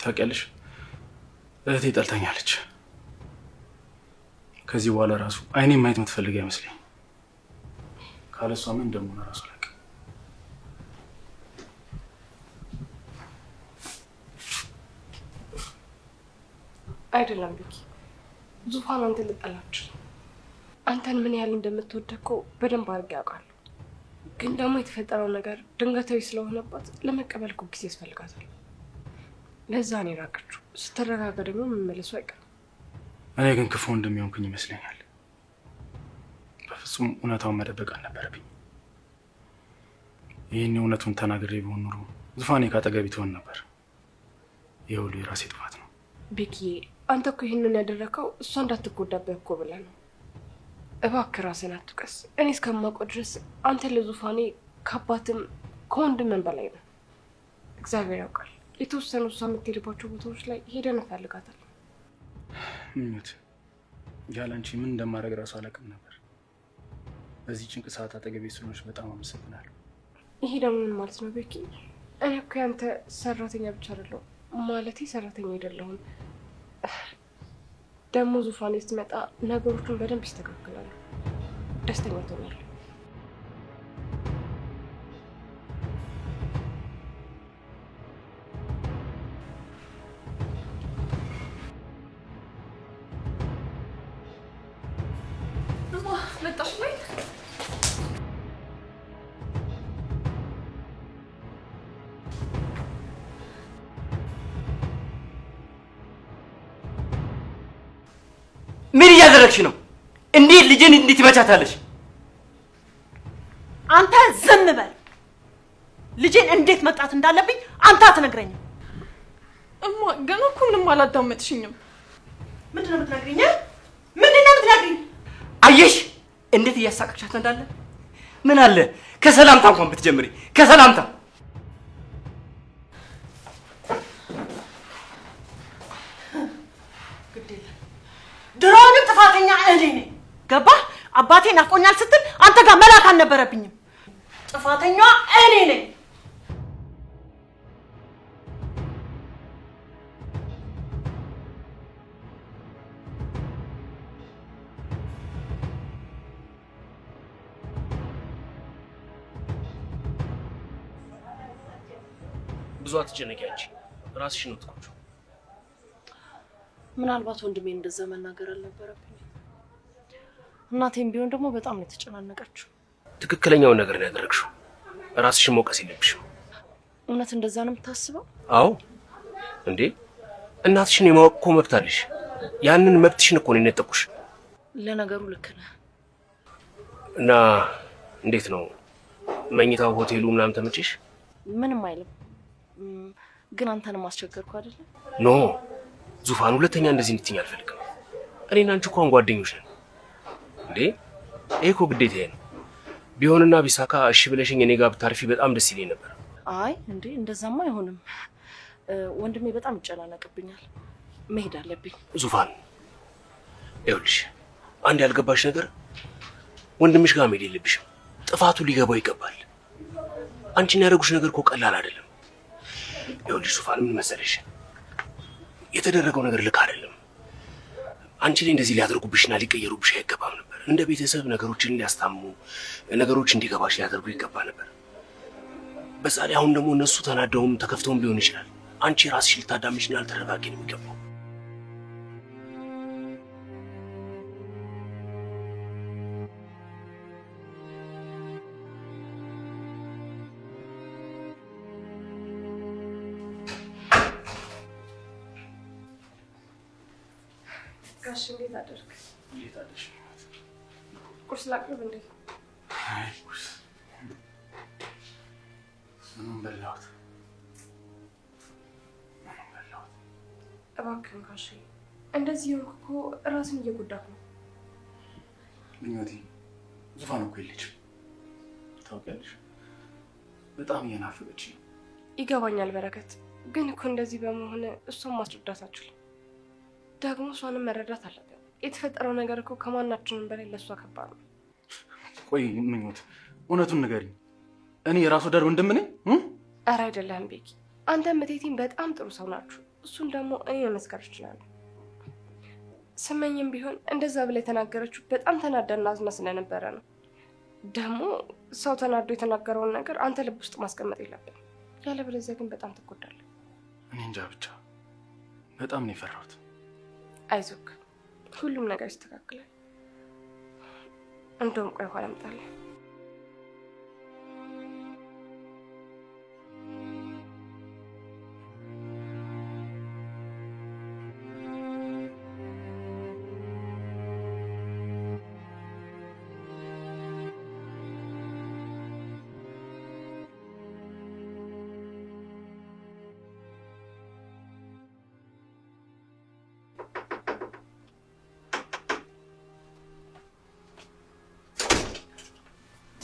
ታውቂያለሽ እህቴ ጠልታኛለች። ከዚህ በኋላ ራሱ አይኔ ማየት የምትፈልግ አይመስለኝ። ካለሷ ምን እንደሆነ ራሱ አላውቅም። አይደለም ቢኪ፣ ዙፋን አንተ ልጠላች አንተን ምን ያህል እንደምትወደው በደንብ አድርጌ ያውቃለሁ። ግን ደግሞ የተፈጠረው ነገር ድንገታዊ ስለሆነባት ለመቀበል እኮ ጊዜ ያስፈልጋታል። ለዛ ነው የራቀችው። ስትረጋጋ ደግሞ መመለሱ አይቀርም። እኔ ግን ክፉ እንደሚሆንኩኝ ይመስለኛል። በፍጹም እውነታውን መደበቅ አልነበረብኝ። ይህን እውነቱን ተናግሬ ቢሆን ኑሮ ዙፋኔ ካጠገቤ ትሆን ነበር። ይህ ሁሉ የራሴ ጥፋት ነው። ቢኪዬ፣ አንተ እኮ ይህንን ያደረከው እሷ እንዳትጎዳበት እኮ ብለህ ነው። እባክህ ራስህን አትውቀስ። እኔ እስከማውቀው ድረስ አንተ ለዙፋኔ ከአባትም ከወንድምም በላይ ነው። እግዚአብሔር ያውቃል። የተወሰኑ እሷ የምትሄድባቸው ቦታዎች ላይ ሄደን እንፈልጋታለን። ምኞት፣ ያለ አንቺ ምን እንደማደርግ ራሱ አላውቅም ነበር። በዚህ ጭንቅ ሰዓት አጠገቤ ስለሆንሽ በጣም አመሰግናለሁ። ይሄ ደግሞ ምን ማለት ነው ቤኪ? እኔ እኮ ያንተ ሰራተኛ ብቻ አይደለሁም፣ ማለቴ ሰራተኛ አይደለሁም። ደግሞ ዙፋኔ ስትመጣ ነገሮችን በደንብ ይስተካከላሉ። ደስተኛ ትሆናለህ። መጣሽ ወይ? ምን እያደረግሽ ነው? እንዴት ልጅን እንዴት ይመቻታለሽ? አንተ ዝም በል። ልጅን እንዴት መጣት እንዳለብኝ አንተ አትነግረኝም። እማ ገና እኮ ምንም አላዳመጥሽኝም። ምንድነው የምትነግሪኝ? ምንድነው የምትነግሪኝ? አየሽ እንዴት እያሳቀቻት እንዳለ። ምን አለ ከሰላምታ እንኳን ብትጀምሪ። ከሰላምታ ድሮውንም ጥፋተኛ እኔ ነኝ። ገባህ? አባቴ ናፍቆኛል ስትል አንተ ጋር መላክ አልነበረብኝም። ጥፋተኛዋ እኔ ነኝ። ብዙ አትጨነቂ አንቺ ራስሽን ነው ትቆጩ። ምናልባት ወንድሜ እንደዛ መናገር አልነበረብኝም። እናቴም ቢሆን ደግሞ በጣም ነው የተጨናነቀችው። ትክክለኛውን ነገር ነው ያደረግሽው። ራስሽን መውቀስ የለብሽም። እውነት እንደዛ ነው የምታስበው? አዎ እንዴ እናትሽን የማወቅ እኮ መብት አለሽ። ያንን መብትሽን እኮ ነው የነጠቁሽ። ለነገሩ ልክ ነህ። እና እንዴት ነው መኝታው ሆቴሉ ምናምን ተመቸሽ? ምንም አይልም። ግን አንተንም አስቸገርኩ አይደል? ኖ ዙፋን፣ ሁለተኛ እንደዚህ እንድትይኝ አልፈልግም። እኔና አንቺ እንኳን ጓደኞች ነን እንዴ። ይሄ እኮ ግዴታዬ ነው። ቢሆንና ቢሳካ እሺ ብለሽኝ እኔ ጋር ብታርፊ በጣም ደስ ይለኝ ነበር። አይ እንዴ እንደዛማ አይሆንም። ወንድሜ በጣም ይጨናነቅብኛል። መሄድ አለብኝ። ዙፋን ይኸውልሽ፣ አንድ ያልገባሽ ነገር ወንድምሽ ጋር መሄድ የለብሽም። ጥፋቱ ሊገባው ይገባል። አንቺን ያደረጉሽ ነገር እኮ ቀላል አይደለም። ይኸውልሽ ዙፋን፣ ምን መሰለሽ የተደረገው ነገር ልክ አይደለም። አንቺ ላይ እንደዚህ ሊያደርጉብሽና ሊቀየሩብሽ አይገባም ነበር። እንደ ቤተሰብ ነገሮችን ሊያስታሙ ነገሮች እንዲገባሽ ሊያደርጉ ይገባ ነበር። በዛ ላይ አሁን ደግሞ እነሱ ተናደውም ተከፍተውም ሊሆን ይችላል። አንቺ ራስሽ ልታዳምጪና ልትረጋጊ ነው የሚገባው። ጋሽ እንዴት አደርክ? እንዴት አደርሽ? ቁርስ ላቅርብ እንዴ? አይ ቁርስ ምንም በላሁት። እባክህን ጋሽ፣ እንደዚህ የሆንክ እኮ ራስን እየጎዳህ ነው። ምኞቴ ዙፋን እኮ የለችም ታውቂያለሽ። በጣም እየናፈቀች ነው። ይገባኛል በረከት፣ ግን እኮ እንደዚህ በመሆን እሷን ማስረዳት አልችልም። ደግሞ እሷንም መረዳት አለብን። የተፈጠረው ነገር እኮ ከማናችንም በላይ ለእሷ ከባድ ነው። ቆይ ምኞት እውነቱን ንገሪኝ። እኔ የራስ ወዳድ ወንድም ነኝ? ኧረ አይደለም ቤኪ፣ አንተም እቴቴም በጣም ጥሩ ሰው ናችሁ። እሱን ደግሞ እኔ መመስከር እችላለሁ። ስመኝም ቢሆን እንደዛ ብላ የተናገረችው በጣም ተናዳና አዝና ስለነበረ ነው። ደግሞ ሰው ተናዶ የተናገረውን ነገር አንተ ልብ ውስጥ ማስቀመጥ የለብንም። ያለበለዚያ ግን በጣም ትጎዳለህ። እኔ እንጃ ብቻ በጣም ነው የፈራሁት። አይዞክ፣ ሁሉም ነገር ይስተካከላል። እንደውም ቆይ ኋላ እመጣለሁ።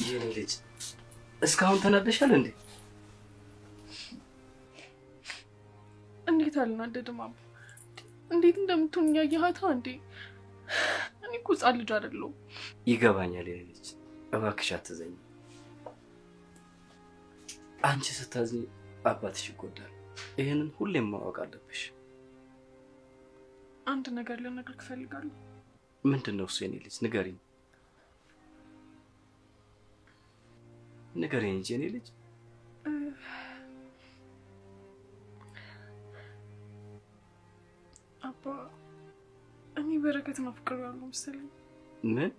የኔ ልጅ እስካሁን ተናደሻል እንዴ? እንዴት አልናደድም አባ? እንዴት እንደምትሆን ያያሃታ እንዴ? እኔ እኮ ሕፃን ልጅ አይደለሁም። ይገባኛል የኔ ልጅ፣ እባክሽ አትዘኝ። አንቺ ስታዝኝ አባትሽ ይጎዳል። ይሄንን ሁሌም ማወቅ አለብሽ። አንድ ነገር ልነግርህ እፈልጋለሁ። ምንድነው እሱ የኔ ልጅ? ንገሪኝ ንገሪኝ እንጂ የኔ ልጅ። አባ እኔ በረከት ነው ፍቅር ያለው መሰለኝ። ምን?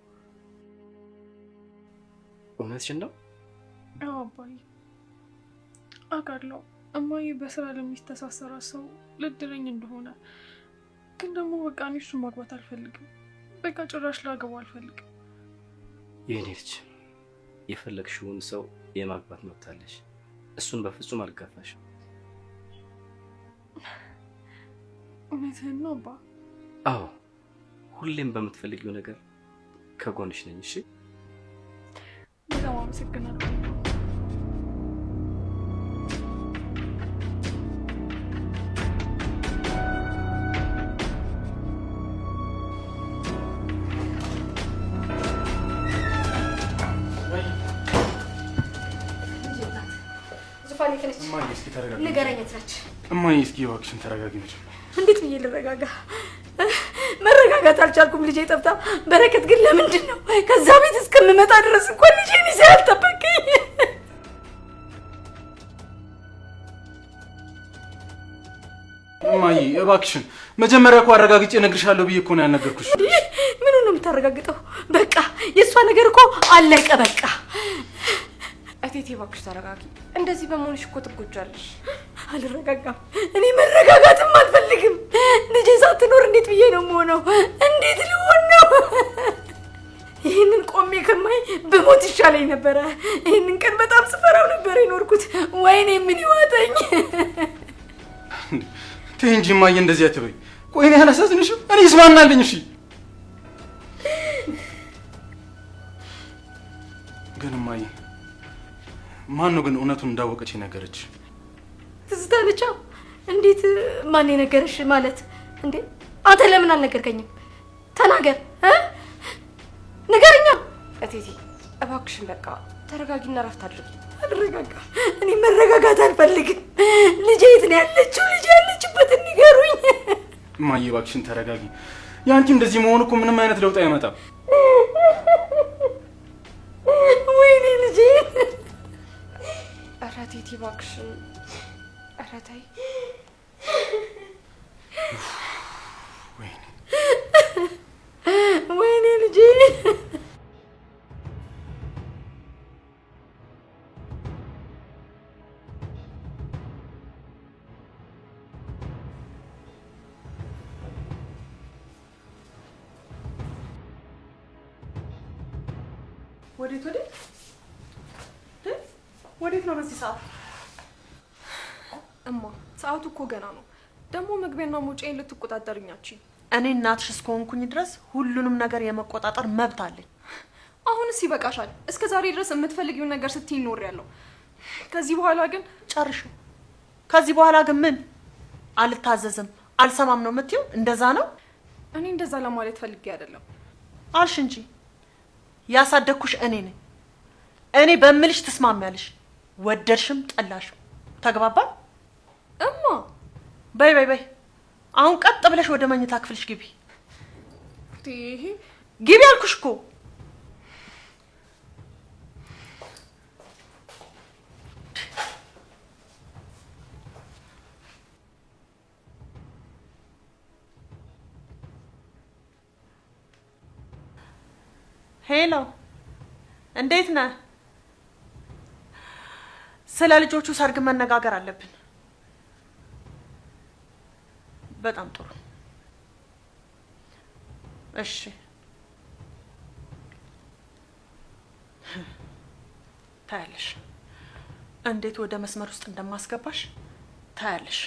እውነትሽን ነው? አዎ አባዬ፣ አውቃለሁ እማዬ በስራ ለሚስተሳሰራ ሰው ልድረኝ እንደሆነ፣ ግን ደግሞ በቃ እኔ እሱን ማግባት አልፈልግም። በቃ ጭራሽ ላገባው አልፈልግም። የኔ ልጅ የፈለግሽውን ሰው የማግባት መብት አለሽ። እሱን በፍጹም አልጋፋሽም። እውነትህን ነው አባ? አዎ፣ ሁሌም በምትፈልጊው ነገር ከጎንሽ ነኝ። እሺ፣ በጣም አመሰግናለሁ። እማዬ እስኪ ተረጋጊ። ንገረኝ ነች። እማዬ እስኪ እባክሽን ተረጋጊ። እንዴት ብዬ ልረጋጋ? መረጋጋት አልቻልኩም። ልጄ ጠፍታ። በረከት ግን ለምንድን ነው ከዛ ቤት እስከምመጣ ድረስ እንኳን ልጄን ይዘህ ያልጠበቀኝ? እማዬ እባክሽን መጀመሪያ እኮ አረጋግጬ እነግርሻለሁ ብዬ እኮ ነው ያልነገርኩሽ። ምኑ ነው የምታረጋግጠው? በቃ የእሷ ነገር እኮ አለቀ። በቃ እቴቴ እባክሽ ተረጋጊ። እንደዚህ በመሆንሽ እኮ ትጎጃለሽ። አልረጋጋም። እኔ መረጋጋትም አልፈልግም። ልጄ ሳትኖር እንዴት ብዬ ነው የምሆነው? እንዴት ልሆን ነው? ይህንን ቆሜ ከማይ በሞት ይሻለኝ ነበረ። ይህንን ቀን በጣም ስፈራው ነበር የኖርኩት። ወይኔ ምን ይዋጠኝ። ተይ እንጂ እማዬ እንደዚህ አትበይ። ቆይ እኔ አላሳዝንሽም? እኔ ይስማናልኝ። እሺ ግን እማዬ ማን ነው ግን እውነቱን እንዳወቀች የነገረች? ትዝታ ነች። እንዴት? ማን የነገረሽ ማለት እንዴ? አንተ ለምን አልነገርከኝም? ተናገር ንገረኛ። እቴቴ እባክሽን በቃ ተረጋጊና ረፍት አድርጊ። አልረጋጋም። እኔ መረጋጋት አልፈልግም። ልጄ የት ነው ያለችው? ልጄ ያለችበትን ንገሩኝ። እማዬ እባክሽን ተረጋጊ። ያንቺ እንደዚህ መሆን እኮ ምንም አይነት ለውጥ አይመጣም። ወይኔ ልጄ። ኧረ እቴቴ እባክሽን፣ ኧረ ተይ። ወይኔ ልጄ። ወዴት ነው በዚህ ሰዓት? እማ ሰዓቱ እኮ ገና ነው። ደግሞ መግቢያና መውጫዬን ልትቆጣጠርኛችሁ። እኔ እናትሽ እስከሆንኩኝ ድረስ ሁሉንም ነገር የመቆጣጠር መብት አለኝ። አሁንስ ይበቃሻል። እስከ ዛሬ ድረስ የምትፈልጊውን ነገር ስትይ ኖሬያለሁ። ከዚህ በኋላ ግን ጨርሹ። ከዚህ በኋላ ግን ምን? አልታዘዝም አልሰማም ነው የምትይው? እንደዛ ነው? እኔ እንደዛ ለማለት ፈልጌ አይደለም። አልሽ እንጂ ያሳደግኩሽ እኔ ነኝ። እኔ በምልሽ ትስማሚያለሽ፣ ወደድሽም ጠላሽም። ተግባባን? እማ በይ አሁን ቀጥ ብለሽ ወደ መኝታ ክፍልሽ ግቢ። ይሄ ግቢ አልኩሽ እኮ። ሄሎ፣ እንዴት ነህ? ስለ ልጆቹ ሰርግ መነጋገር አለብን። በጣም ጥሩ። እሺ፣ ታያለሽ እንዴት ወደ መስመር ውስጥ እንደማስገባሽ ታያለሽ።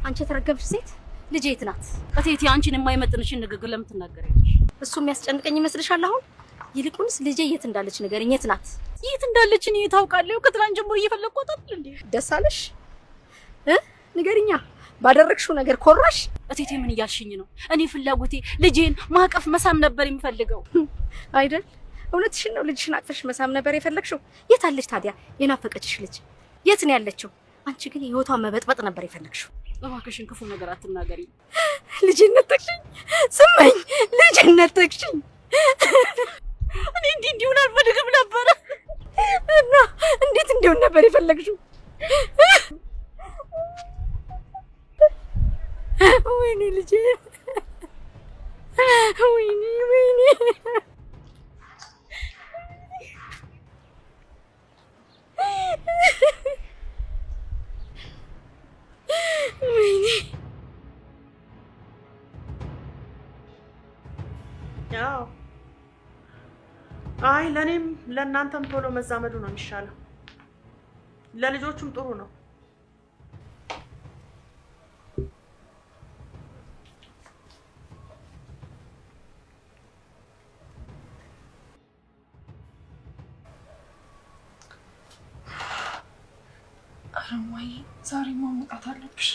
አንቺ የተረገምሽ ሴት ልጅ የት ናት? እቴቴ አንቺን የማይመጥንሽን ንግግር ለምን ትናገሪያለሽ? እሱ የሚያስጨንቀኝ ይመስልሻል? አሁን ይልቁንስ ልጄ የት እንዳለች ንገሪኝ። የት ናት? የት እንዳለች እኔ ታውቃለሁ? ከትናንት ጀምሮ እየፈለግኳት አይደል እንዴ? ደስ አለሽ? ንገሪኛ። ባደረግሽው ነገር ኮራሽ? እቴቴ ምን እያልሽኝ ነው? እኔ ፍላጎቴ ልጄን ማቀፍ መሳም ነበር የምፈልገው አይደል? እውነትሽን ነው። ልጅሽን አቅፈሽ መሳም ነበር የፈለግሽው። የት አለች ታዲያ የናፈቀችሽ ልጅ? የት ነው ያለችው? አንቺ ግን ህይወቷን መበጥበጥ ነበር የፈለግሽው። እባክሽን ክፉ ነገር አትናገሪ። ልጄን ነጠቅሽኝ። ስማኝ፣ ልጄን ነጠቅሽኝ። እኔ እንዲሆን አልፈልግም ነበር። እና እንዴት እንዲሆን ነበር የፈለግሽው? ወይኔ ልጄ፣ ወይኔ ወይኔ። ወይኔ። ያው አይ ለኔም ለእናንተም ቶሎ መዛመዱ ነው የሚሻለው። ለልጆቹም ጥሩ ነው። አረማዬ ዛሬ ማምጣት አለብሽ።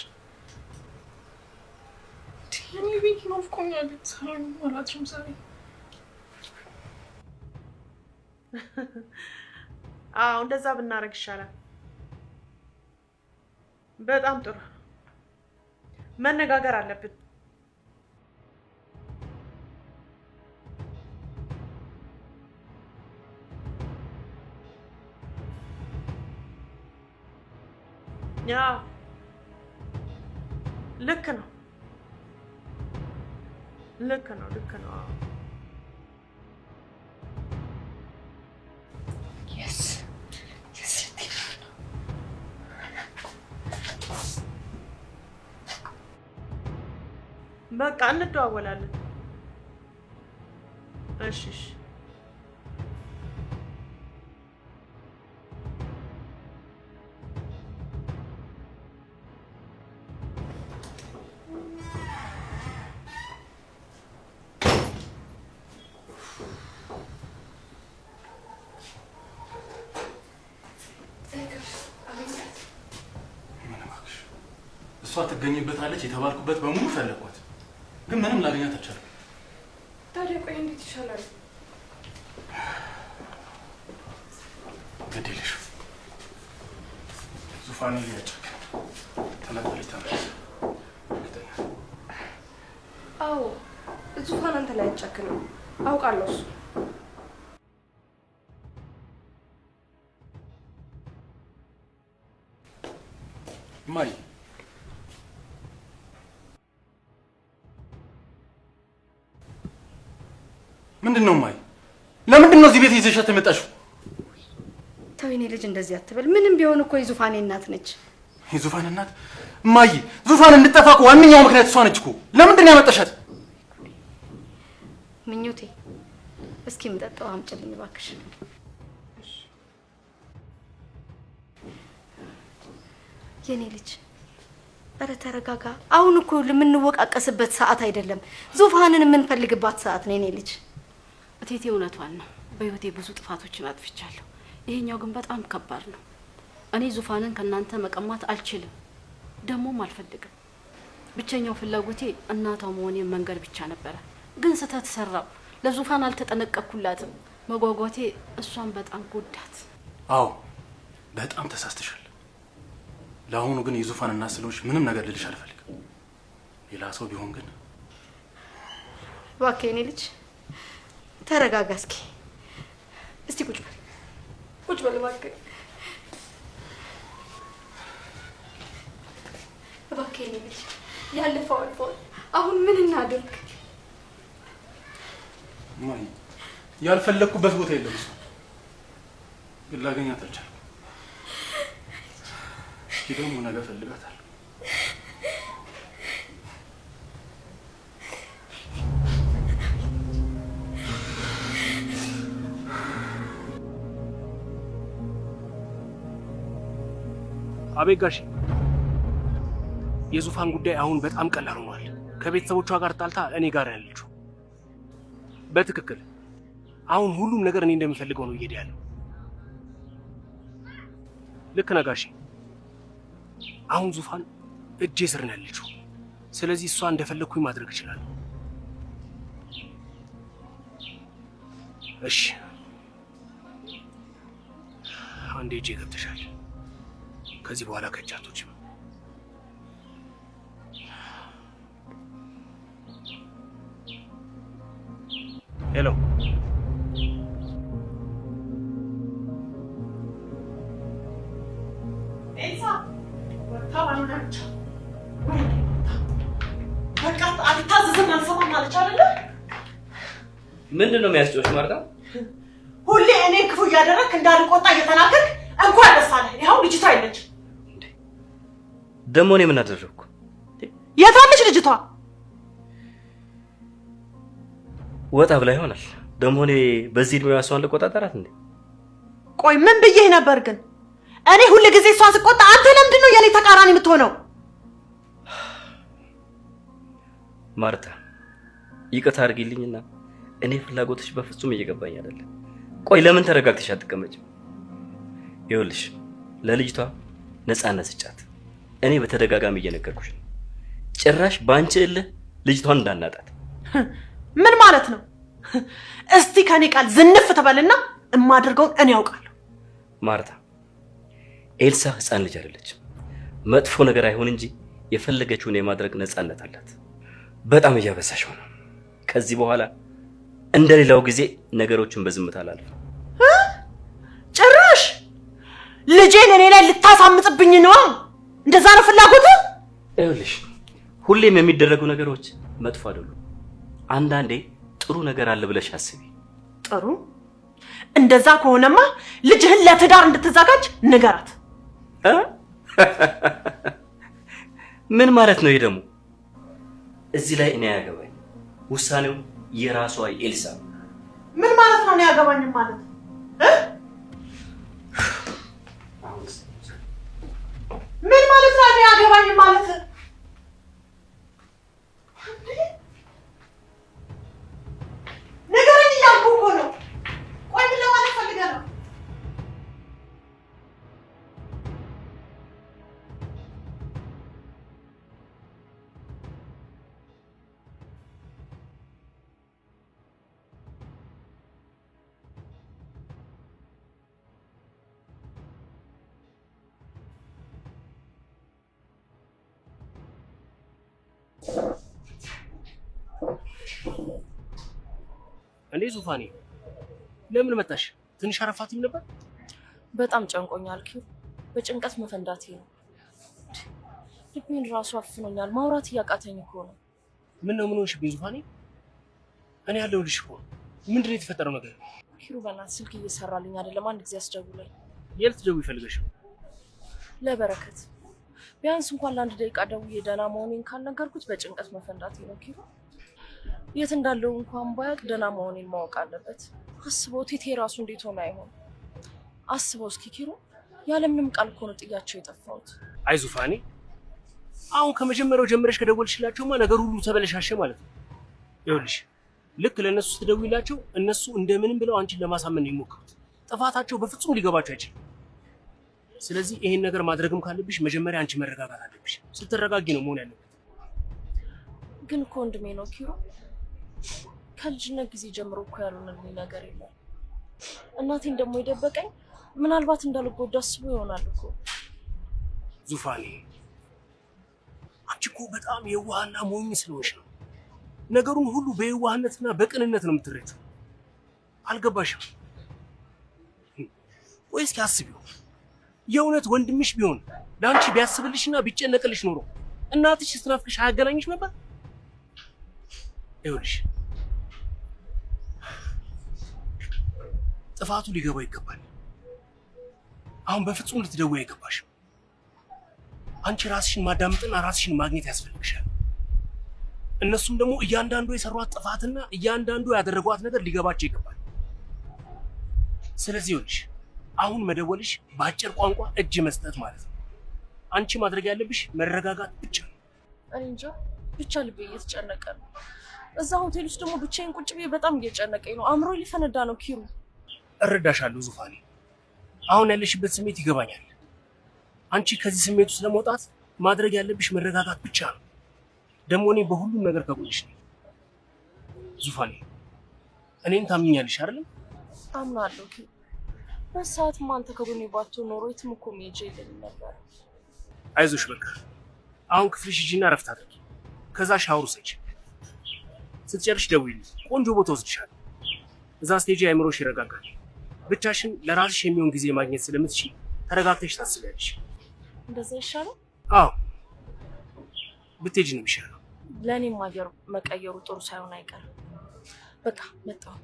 እኔ ቤት ናፍቆኛል። ዛሬ አላድርም። ዛሬ አዎ እንደዛ ብናረግ ይሻላል። በጣም ጥሩ። መነጋገር አለብን። ያው ልክ ነው። ልክ ነው። በቃ እንደዋወላለን። እሺ እሷ ትገኝበታለች የተባልኩበት በሙሉ ፈለኳት፣ ግን ምንም ላገኛት አልቻልኩም። ታዲያ ቆይ እንዴት ይሻላል? ግዴለሽ ዙፋኔ ሊያጨክ ተመጣጣኝ ተመለስ። አዎ ዙፋን አንተ ላይ አጨክነው አውቃለሁ። እሱ ማይ ምንድነው? ማይ ለምንድን ነው እዚህ ቤት ይዘሻት የመጣሽው? ተው የኔ ልጅ እንደዚህ አትበል። ምንም ቢሆን እኮ የዙፋኔ እናት ነች። የዙፋን እናት እማዬ ዙፋን እንድጠፋ እኮ ዋነኛው ምክንያት እሷ ነች እኮ። ለምንድን ነው ያመጣሻት? ምኞቴ እስኪ የምጠጣው አምጪልኝ እባክሽ። የኔ ልጅ ኧረ ተረጋጋ። አሁን እኮ የምንወቃቀስበት ሰዓት አይደለም፣ ዙፋንን የምንፈልግባት ሰዓት ነው። የኔ ልጅ እቴቴ እውነቷን ነው። በህይወቴ ብዙ ጥፋቶችን አጥፍቻለሁ። ይሄኛው ግን በጣም ከባድ ነው። እኔ ዙፋንን ከናንተ መቀማት አልችልም፣ ደሞም አልፈልግም። ብቸኛው ፍላጎቴ እናቷ መሆኔን መንገድ ብቻ ነበረ። ግን ስህተት ሰራው። ለዙፋን አልተጠነቀቅኩላትም። መጓጓቴ እሷን በጣም ጎዳት። አዎ በጣም ተሳስተሻል። ለአሁኑ ግን የዙፋን እናት ስለሆንሽ ምንም ነገር ልልሽ አልፈልግም። ሌላ ሰው ቢሆን ግን እባክህ የኔ ልጅ ተረጋጋ። እስቲ ቁጭ በል እባክህ። እባክህ የኔ ልጅ ያለፈው አልፏል። አሁን ምን እናድርግ? ማይ ያልፈለኩበት ቦታ የለም። እሱ ግን ላገኛት አልቻልኩም። ደግሞ ነገ ፈልጋታለሁ። አቤት ጋሼ፣ የዙፋን ጉዳይ አሁን በጣም ቀላል ሆኗል። ከቤተሰቦቿ ጋር ጣልታ እኔ ጋር ያለችው። በትክክል አሁን ሁሉም ነገር እኔ እንደምፈልገው ነው እየሄደ ያለው። ልክ ነህ ጋሼ። አሁን ዙፋን እጄ ስር ነው ያለችው። ስለዚህ እሷ እንደፈለኩኝ ማድረግ እችላለሁ። እሺ አንዴ እጄ ገብተሻል። ከዚህ በኋላ ከእጃቶችም ሄሎ ኤልሳ ወጣባናቻ በቃ አልታዘዝም አልሰማም አለች አይደለ? ምንድን ነው የሚያስጨውሽ ማርታ? ሁሌ እኔ ክፉ እያደረክ እንዳልቆጣ እየተናገርክ እንኳን ደስ አለህ። ይኸው ልጅቷ የለች። ደግሞ እኔ ምን አደረኩ? የታለች ልጅቷ? ወጣ ብላ ይሆናል። ደግሞ እኔ በዚህ እድሜዋ እሷን ልቆጣጠራት እንዴ? ቆይ ምን ብዬህ ነበር ግን? እኔ ሁሉ ጊዜ እሷን ስቆጣ አንተ ለምንድን ነው የኔ ተቃራኒ የምትሆነው? ማርታ ይቅርታ አድርጊልኝና እኔ ፍላጎትሽ በፍጹም እየገባኝ አይደለም። ቆይ ለምን ተረጋግተሽ አትቀመጭም? ይኸውልሽ ለልጅቷ ነፃነት ስጫት። እኔ በተደጋጋሚ እየነገርኩሽ ነው። ጭራሽ ባንቺ እልህ ልጅቷን እንዳናጣት። ምን ማለት ነው? እስቲ ከኔ ቃል ዝንፍ ተበልና እማደርገውን እኔ ያውቃለሁ። ማርታ ኤልሳ ህፃን ልጅ አይደለችም። መጥፎ ነገር አይሆን እንጂ የፈለገችውን የማድረግ ነፃነት አላት። በጣም እያበሳሽው ነው። ከዚህ በኋላ እንደሌላው ጊዜ ነገሮችን በዝምታ አላልፍም። ጭራሽ ልጄን እኔ ላይ ልታሳምጽብኝ ነው? እንደዛ ነው ፍላጎትህ? ይኸውልሽ ሁሌም የሚደረጉ ነገሮች መጥፎ አይደሉም። አንዳንዴ ጥሩ ነገር አለ ብለሽ አስቢ። ጥሩ? እንደዛ ከሆነማ ልጅህን ለትዳር እንድትዘጋጅ ንገራት። ምን ማለት ነው ይሄ ደግሞ? እዚህ ላይ እኔ አያገባኝ። ውሳኔው የራሷ ኤልሳ። ምን ማለት ነው? እኔ አያገባኝም ማለት ምን ማለት ነው? እኔ አያገባኝም ማለት ንገረኝ እያልኩህ እኮ ነው። ቆይ ምን ለማለት ፈልገህ ነው? እንዴ ዙፋኔ ለምን መጣሽ? ትንሽ አረፋትም ነበር። በጣም ጨንቆኛል ኪሩ። በጭንቀት መፈንዳቴ ነው። ልቤን ራሱ አፍኖኛል። ማውራት እያቃተኝ እኮ ነው። ምን ሆንሽብኝ ዙፋኔ? እኔ ያለሁልሽ እኮ። ምንድን ነው የተፈጠረው ነገር? ኪሩ በእናትህ ስልክ እየሰራልኝ አይደለም። አንድ ጊዜ አስደውለኝ። የት ልትደውይ ፈልገሽ? ለበረከት ቢያንስ እንኳን ለአንድ ደቂቃ ደውዬ ደህና መሆኔን ካልነገርኩት በጭንቀት መፈንዳት ነው ኪሩ። የት እንዳለው እንኳን ባያውቅ ደህና መሆኔን ማወቅ አለበት። አስበው ቴቴ ራሱ እንዴት ሆነ አይሆን? አስበው እስኪ ኪሩ፣ ያለምንም ቃል እኮ ነው ጥያቸው የጠፋሁት። አይ ዙፋኔ፣ አሁን ከመጀመሪያው ጀምረሽ ከደወልሽላቸውማ ነገር ሁሉ ተበለሻሸ ማለት ነው። ይኸውልሽ ልክ ለእነሱ ስትደውይላቸው እነሱ እንደምንም ብለው አንቺን ለማሳመን ነው የሚሞክሩት። ጥፋታቸው በፍጹም ሊገባቸው አይችልም። ስለዚህ ይሄን ነገር ማድረግም ካለብሽ መጀመሪያ አንቺ መረጋጋት አለብሽ። ስትረጋጊ ነው መሆን ያለበት። ግን እኮ ወንድሜ ነው ኪሩ። ከልጅነት ጊዜ ጀምሮ እኮ ያልሆነልኝ ነገር የለም። እናቴን ደግሞ የደበቀኝ ምናልባት እንዳልጎዳ አስቦ ይሆናል እኮ። ዙፋኔ አንቺ እኮ በጣም የዋህና ሞኝ ስለሆንሽ ነው ነገሩን ሁሉ በየዋህነትና በቅንነት ነው የምትረጂው። አልገባሽም? ቆይ እስኪ አስቢው። የእውነት ወንድምሽ ቢሆን ለአንቺ ቢያስብልሽና ቢጨነቅልሽ ኖሮ እናትሽ ስትናፍቅሽ አያገናኝሽ ነበር? ይኸውልሽ ጥፋቱ ሊገባው ይገባል። አሁን በፍጹም ልትደውይ አይገባሽም። አንቺ ራስሽን ማዳመጥና ራስሽን ማግኘት ያስፈልግሻል። እነሱም ደግሞ እያንዳንዱ የሰሯት ጥፋትና እያንዳንዱ ያደረጓት ነገር ሊገባቸው ይገባል። ስለዚህ ይኸውልሽ አሁን መደወልሽ በአጭር ቋንቋ እጅ መስጠት ማለት ነው። አንቺ ማድረግ ያለብሽ መረጋጋት ብቻ ነው። እኔ እንጃ ብቻ ልቤ እየተጨነቀ ነው። እዛ ሆቴል ውስጥ ደግሞ ብቻዬን ቁጭ ብዬ በጣም እየጨነቀኝ ነው። አእምሮ ሊፈነዳ ነው ኪሩ። እረዳሻለሁ ዙፋኔ፣ አሁን ያለሽበት ስሜት ይገባኛል። አንቺ ከዚህ ስሜት ውስጥ ለመውጣት ማድረግ ያለብሽ መረጋጋት ብቻ ነው። ደግሞ እኔ በሁሉም ነገር ከጎንሽ ነኝ ዙፋኔ። እኔን ታምኛለሽ አይደለም? አምናለሁ ኪሩ። በሰዓትማ አንተ ከጎኔ ባትሆን ኖሮ የትም እኮ መሄጃ የለኝም ነበር። አይዞሽ በቃ አሁን ክፍልሽ ሂጂና እረፍት አድርጊ። ከዛ ሻወር ውሰጂ። ስትጨርሽ ደውይልኝ። ቆንጆ ቦታ ወስድሻለሁ። እዛ ስቴጅ አይምሮሽ ይረጋጋል። ብቻሽን ለራስሽ የሚሆን ጊዜ ማግኘት ስለምትችይ ተረጋግተሽ ታስቢያለሽ። እንደዛ ይሻላል? አዎ ብትሄጂ ነው የሚሻለው። ለእኔም አየር መቀየሩ ጥሩ ሳይሆን አይቀርም። በቃ መጣሁ።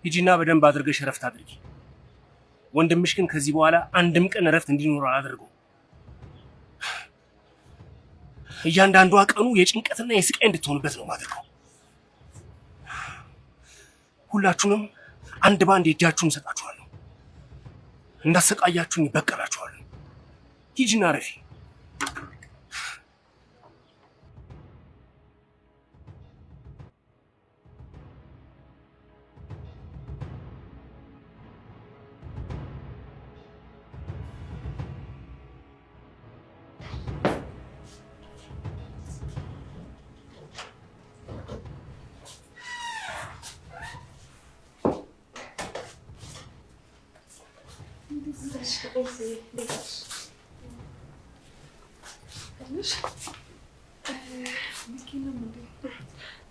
ሂጂና በደንብ አድርገሽ እረፍት አድርጊ። ወንድምሽ ግን ከዚህ በኋላ አንድም ቀን እረፍት እንዲኖር አላደርገው። እያንዳንዷ ቀኑ የጭንቀትና የስቃይ እንድትሆንበት ነው ማድረገው። ሁላችሁንም አንድ ባንድ የእጃችሁን እሰጣችኋለሁ። እንዳሰቃያችሁን ይበቀላችኋለሁ። ሂጂና ረፊ።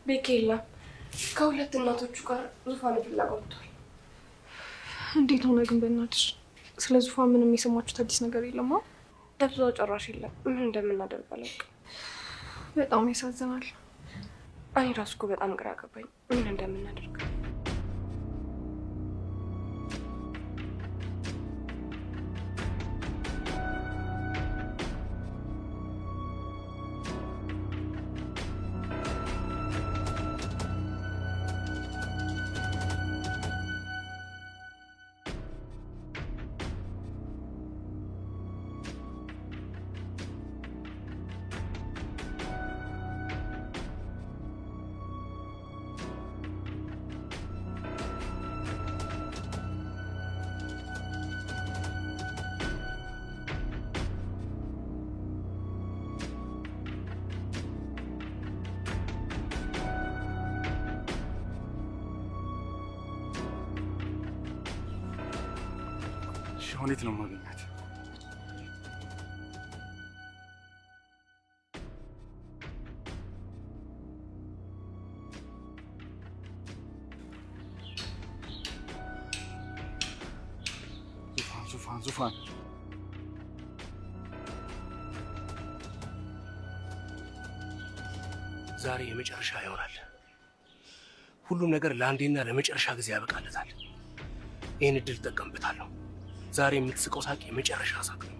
ቤኪ የለም። ከሁለት እናቶቹ ጋር ዙፋን ፍለጋ ወጥቷል። እንዴት ሆነ ግን? በእናትሽ ስለ ዙፋን ምንም የሰማችሁት አዲስ ነገር የለም? ደብዛው ጨራሽ የለም። ምን እንደምናደርግ አላውቅም። በጣም ያሳዝናል። እኔ ራሱ እኮ በጣም ግራ ገባኝ ምን እንደምናደርግ። እንዴት ነው የማገኛት? ዙፋን ዛሬ የመጨረሻ ይሆናል። ሁሉም ነገር ለአንዴና ለመጨረሻ ጊዜ ያበቃለታል። ይህን እድል እጠቀምበታለሁ። ዛሬ የምትስቀው ሳቅ የመጨረሻ ሳቅ ነው።